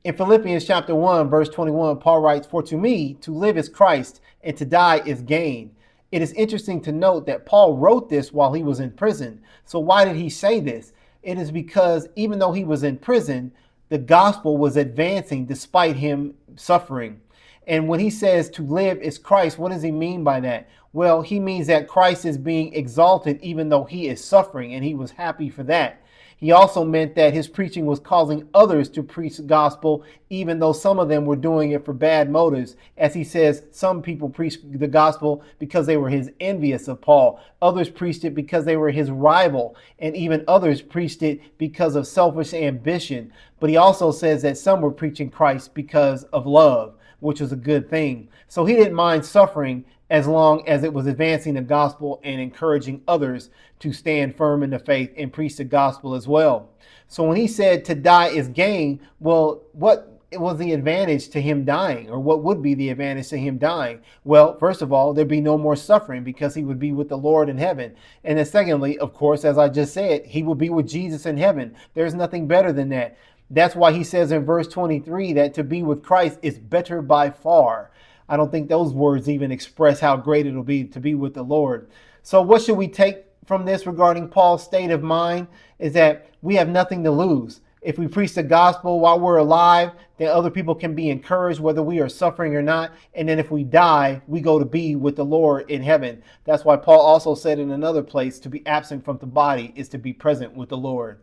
In Philippians chapter 1, verse 21, Paul writes, "For to me, to live is Christ, and to die is gain." It is interesting to note that Paul wrote this while he was in prison. So why did he say this? It is because even though he was in prison, the gospel was advancing despite him suffering. And when he says to live is Christ, what does he mean by that? Well, he means that Christ is being exalted even though he is suffering, and he was happy for that. He also meant that his preaching was causing others to preach the gospel, even though some of them were doing it for bad motives. As he says, some people preached the gospel because they were his envious of Paul. Others preached it because they were his rival. And even others preached it because of selfish ambition. But he also says that some were preaching Christ because of love, which was a good thing. So he didn't mind suffering as long as it was advancing the gospel and encouraging others to stand firm in the faith and preach the gospel as well. So when he said to die is gain, well, what was the advantage to him dying, or what would be the advantage to him dying? Well, first of all, there'd be no more suffering because he would be with the Lord in heaven. And then secondly, of course, as I just said, he will be with Jesus in heaven. There's nothing better than that. That's why he says in verse 23 that to be with Christ is better by far. I don't think those words even express how great it'll be to be with the Lord. So what should we take from this regarding Paul's state of mind? Is that we have nothing to lose. If we preach the gospel while we're alive, then other people can be encouraged whether we are suffering or not. And then if we die, we go to be with the Lord in heaven. That's why Paul also said in another place, to be absent from the body is to be present with the Lord.